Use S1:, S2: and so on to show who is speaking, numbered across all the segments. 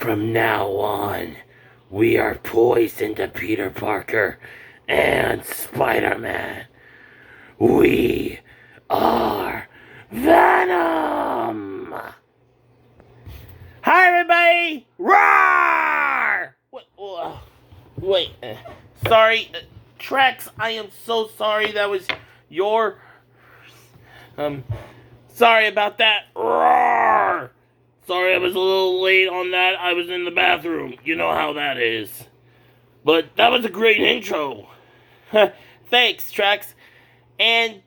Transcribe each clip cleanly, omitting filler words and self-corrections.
S1: From now on, we are poisoned to Peter Parker and Spider-Man. We are Venom! Hi, everybody! Roar! Wait. Sorry, Trex, I am so sorry that was your... Sorry about that. Roar! Sorry I was a little late on that. I was in the bathroom. You know how that is. But that was a great intro. Thanks, Trex. And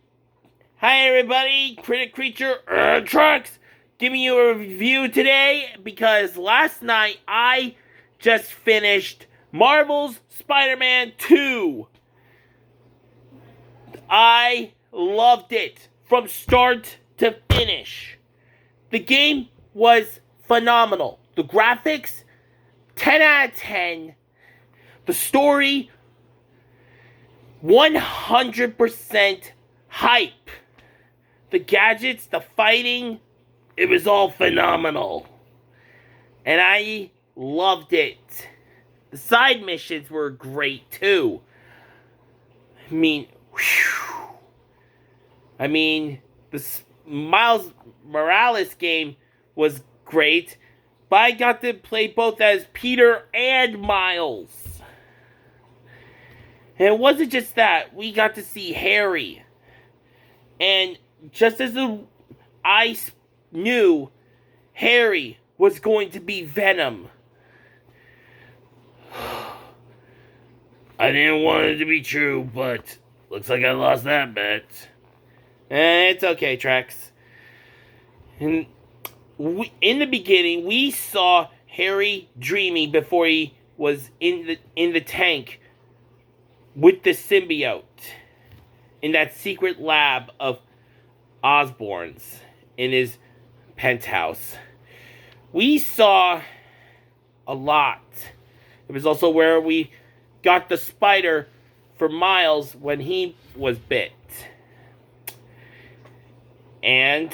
S1: hi, everybody. Critic Creature, Trex, giving you a review today because last night I just finished Marvel's Spider-Man 2. I loved it from start to finish. The game was phenomenal. The graphics, 10 out of 10. The story, 100% hype. The gadgets, the fighting, it was all phenomenal. And I loved it. The side missions were great too. The Miles Morales game was great, but I got to play both as Peter and Miles. And it wasn't just that, we got to see Harry. And just as I knew Harry was going to be Venom, I didn't want it to be true, but looks like I lost that bet. And it's okay, Trex. In the beginning, we saw Harry dreaming before he was in the tank with the symbiote in that secret lab of Osborn's in his penthouse. We saw a lot. It was also where we got the spider for Miles when he was bit. And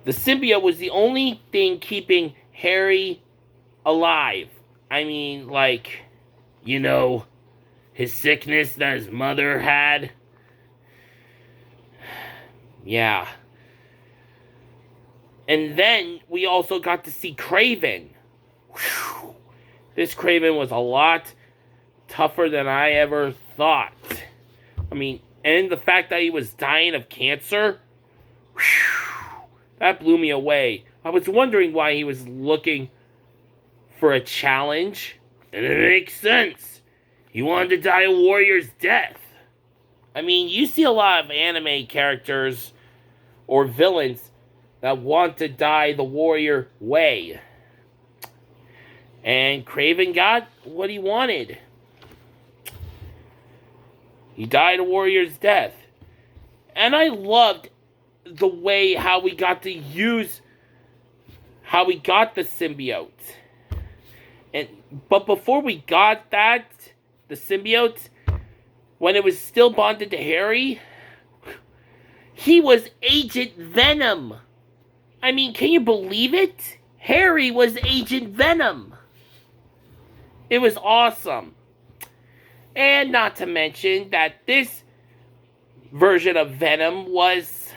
S1: the symbiote was the only thing keeping Harry alive. His sickness that his mother had. Yeah. And then we also got to see Kraven. Whew. This Kraven was a lot tougher than I ever thought. And the fact that he was dying of cancer, that blew me away. I was wondering why he was looking for a challenge. And it makes sense. He wanted to die a warrior's death. You see a lot of anime characters or villains that want to die the warrior way. And Kraven got what he wanted. He died a warrior's death. And I loved the way how we got the symbiote. But before we got the symbiote, when it was still bonded to Harry, he was Agent Venom. Can you believe it? Harry was Agent Venom. It was awesome. And not to mention that this version of Venom was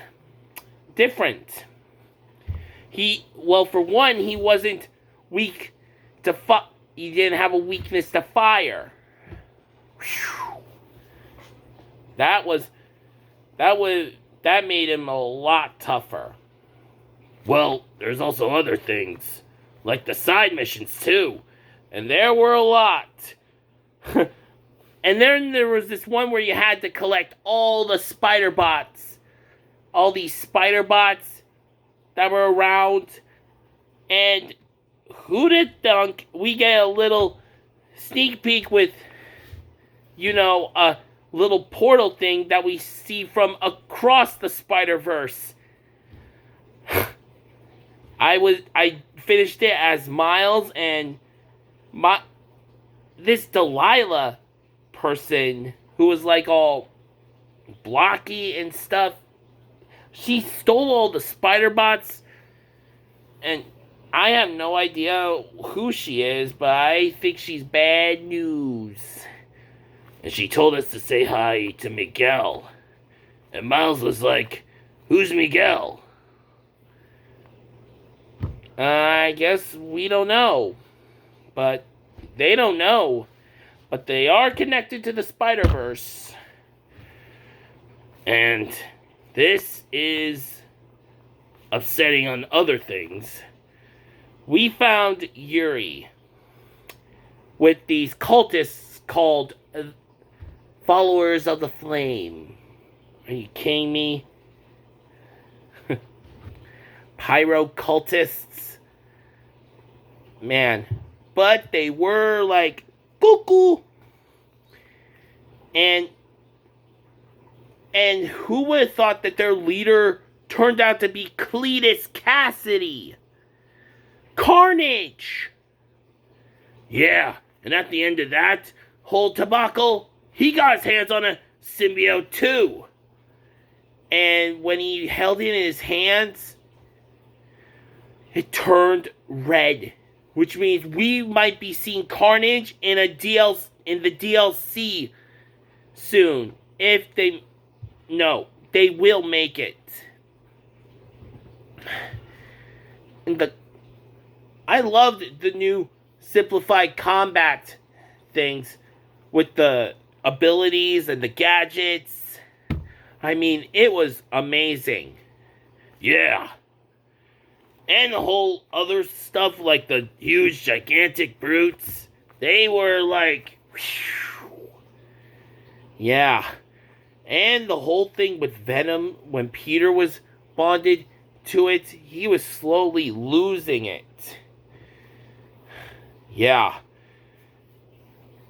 S1: different. For one, he wasn't weak to he didn't have a weakness to fire. That made him a lot tougher. Well, there's also other things, like the side missions too. And there were a lot. And then there was this one where you had to collect all the spider bots. All these spider bots that were around. And who'd have thunk we get a little sneak peek with, a little portal thing that we see from across the Spider-Verse. I finished it as Miles, and this Delilah person who was like all blocky and stuff, she stole all the spider bots, and I have no idea who she is, but I think she's bad news. And she told us to say hi to Miguel. And Miles was like, "Who's Miguel?" I guess we don't know. But they don't know. But they are connected to the Spider-Verse. And this is upsetting on other things. We found Yuri with these cultists called Followers of the Flame. Are you kidding me? Pyro cultists? Man. But they were like cuckoo. And who would have thought that their leader turned out to be Cletus Cassidy? Carnage! Yeah, and at the end of that whole debacle, he got his hands on a symbiote too. And when he held it in his hands, it turned red. Which means we might be seeing Carnage in the DLC soon. If they... No, they will make it. And I loved the new simplified combat things with the abilities and the gadgets. I mean, it was amazing. Yeah. And the whole other stuff, like the huge, gigantic brutes. They were like... Whew. Yeah. And the whole thing with Venom, when Peter was bonded to it, he was slowly losing it. Yeah.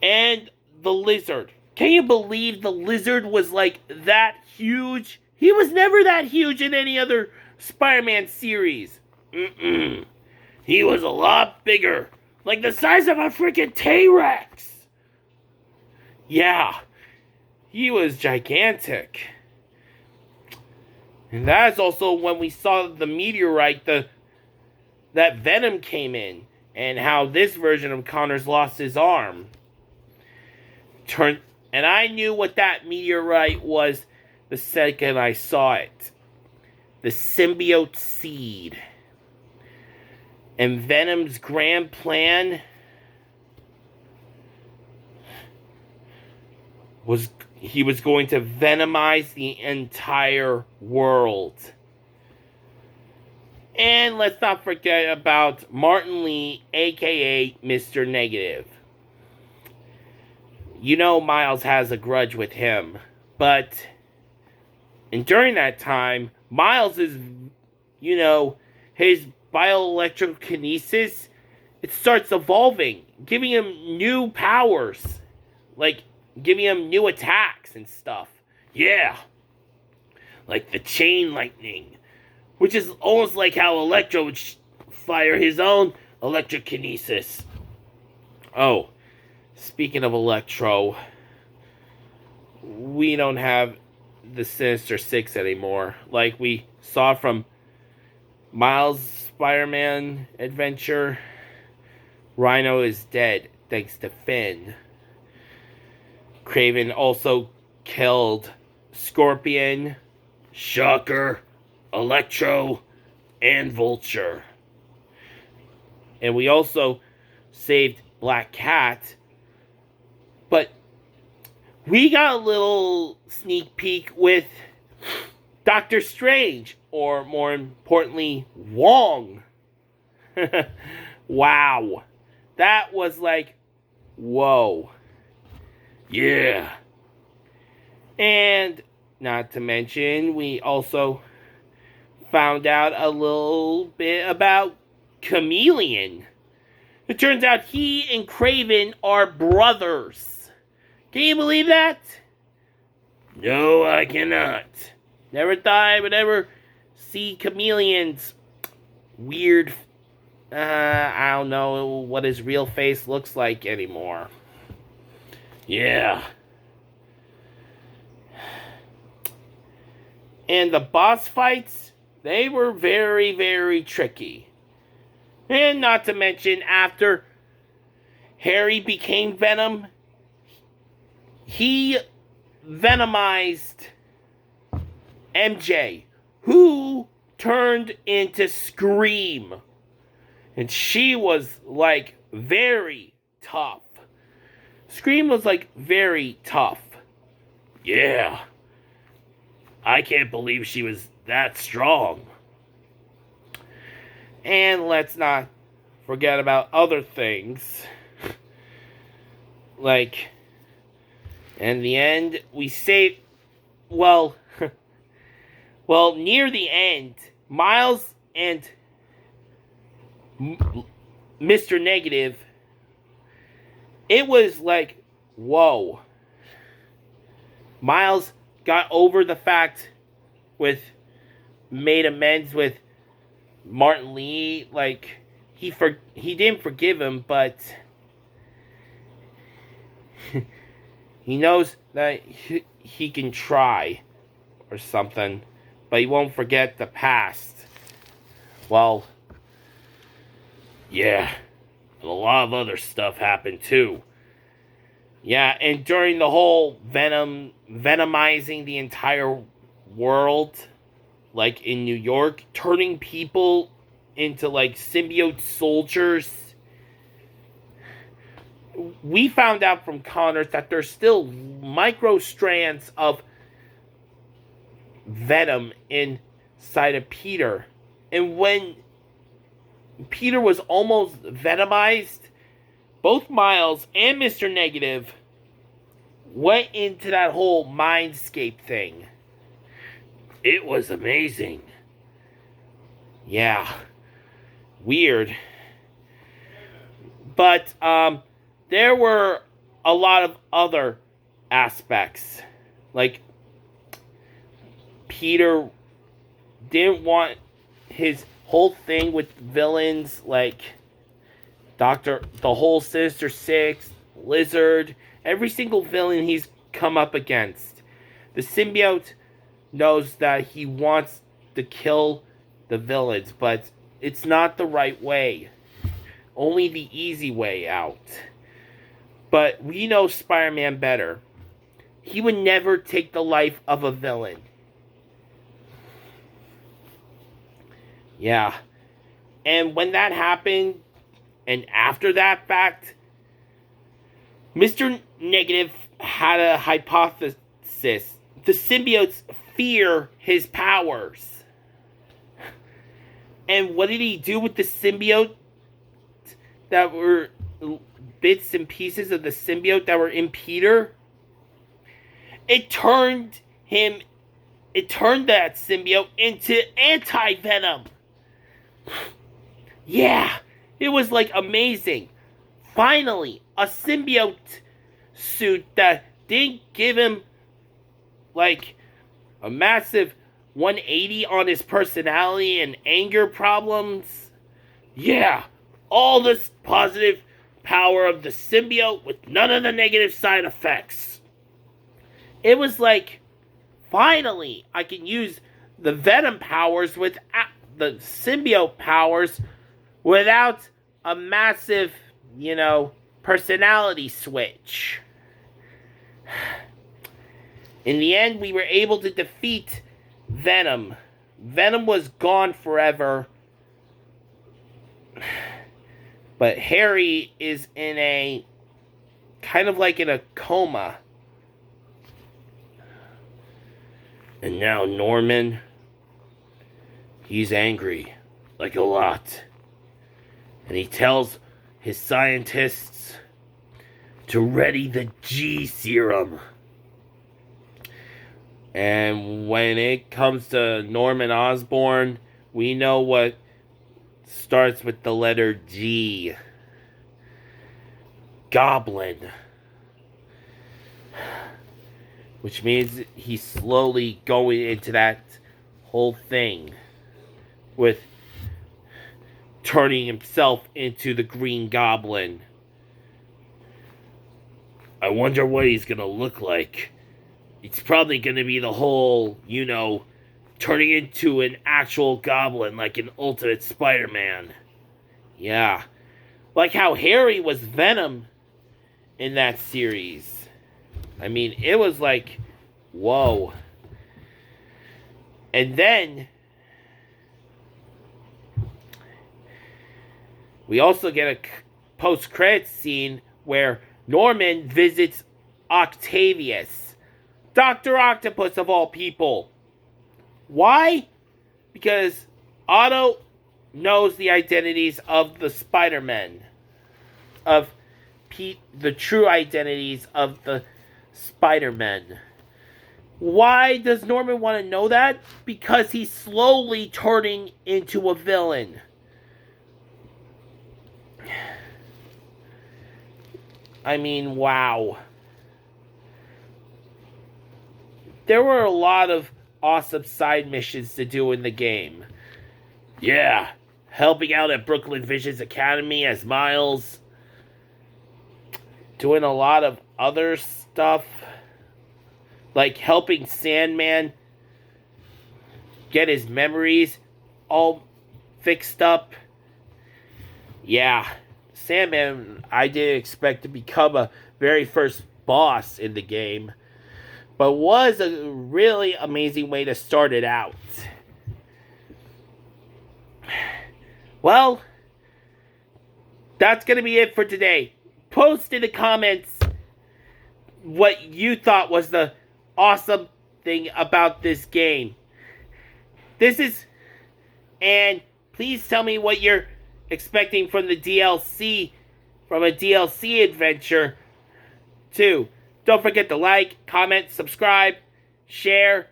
S1: And the lizard. Can you believe the lizard was like that huge? He was never that huge in any other Spider-Man series. He was a lot bigger. Like the size of a freaking T-Rex. Yeah. He was gigantic. And that's also when we saw the meteorite, that Venom came in. And how this version of Connor's lost his arm. And I knew what that meteorite was the second I saw it. The symbiote seed. And Venom's grand plan was he was going to venomize the entire world. And let's not forget about Martin Lee, aka Mr. Negative. You know Miles has a grudge with him. And during that time, Miles is, his bioelectrokinesis, it starts evolving, giving him new powers. Like, giving him new attacks and stuff. Yeah. Like the chain lightning. Which is almost like how Electro would fire his own electrokinesis. Oh, speaking of Electro, we don't have the Sinister Six anymore. Like we saw from Miles' Spider-Man adventure. Rhino is dead, thanks to Finn. Kraven also killed Scorpion, Shocker, Electro, and Vulture. And we also saved Black Cat. But we got a little sneak peek with Doctor Strange, or more importantly, Wong. Wow. That was like, whoa. Yeah. And not to mention, we also found out a little bit about Chameleon. It turns out he and Kraven are brothers. Can you believe that? No, I cannot. Never thought I would ever see Chameleon's weird... I don't know what his real face looks like anymore. Yeah. And the boss fights, they were very, very tricky. And not to mention, after Harry became Venom, he venomized MJ, who turned into Scream. And she was, like, very tough. Scream was, like, very tough. Yeah. I can't believe she was that strong. And let's not forget about other things. Like, in the end, we saved... Well, near the end, Miles and Mr. Negative, it was like, whoa. Miles got over the fact made amends with Martin Lee. Like, he didn't forgive him, but he knows that he can try or something, but he won't forget the past. Well, yeah, and a lot of other stuff happened too. Yeah, and during the whole venomizing the entire world, like in New York, turning people into like symbiote soldiers, we found out from Connors that there's still micro strands of venom inside of Peter. And when Peter was almost venomized, both Miles and Mr. Negative went into that whole mindscape thing. It was amazing. Yeah. Weird. But, there were a lot of other aspects. Like, Peter didn't want his whole thing with villains, like the whole Sinister Six, Lizard, every single villain he's come up against. The symbiote knows that he wants to kill the villains, but it's not the right way. Only the easy way out. But we know Spider-Man better. He would never take the life of a villain. Yeah. And when that happened, and after that fact, Mr. Negative had a hypothesis. The symbiotes fear his powers. And what did he do with the symbiote that were bits and pieces of the symbiote that were in Peter? It turned that symbiote into anti-venom. Yeah, it was like amazing. Finally, a symbiote suit that didn't give him like a massive 180 on his personality and anger problems. Yeah, all this positive power of the symbiote with none of the negative side effects. It was like, finally, I can use the Venom powers with the symbiote powers without a massive, personality switch. In the end, we were able to defeat Venom. Venom was gone forever. But Harry is in a coma. And now Norman, he's angry, like a lot. And he tells his scientists to ready the G serum. And when it comes to Norman Osborn, we know what starts with the letter G. Goblin. Which means he's slowly going into that whole thing with turning himself into the Green Goblin. I wonder what he's gonna look like. It's probably gonna be the whole, turning into an actual goblin like an Ultimate Spider-Man. Yeah. Like how Harry was Venom in that series. I mean, it was like, whoa. And then we also get a post-credits scene where Norman visits Octavius, Dr. Octopus of all people. Why? Because Otto knows the identities of the Spider-Men, of the true identities of the Spider-Men. Why does Norman want to know that? Because he's slowly turning into a villain. I mean, wow. There were a lot of awesome side missions to do in the game. Yeah, helping out at Brooklyn Vision's Academy as Miles. Doing a lot of other stuff. Like helping Sandman get his memories all fixed up. Yeah, Sandman, I didn't expect to become a very first boss in the game, but was a really amazing way to start it out. Well, that's going to be it for today. Post in the comments what you thought was the awesome thing about this game. And please tell me what you're expecting from the DLC, from a DLC adventure, too. Don't forget to like, comment, subscribe, share,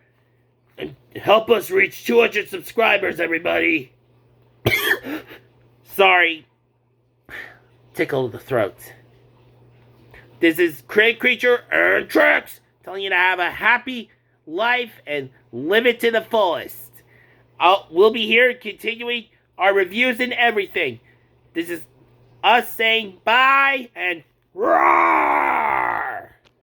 S1: and help us reach 200 subscribers, everybody. Sorry. Tickle the throat. This is Craig Creature and Tracks telling you to have a happy life and live it to the fullest. We'll be here continuing our reviews and everything. This is us saying bye and roar!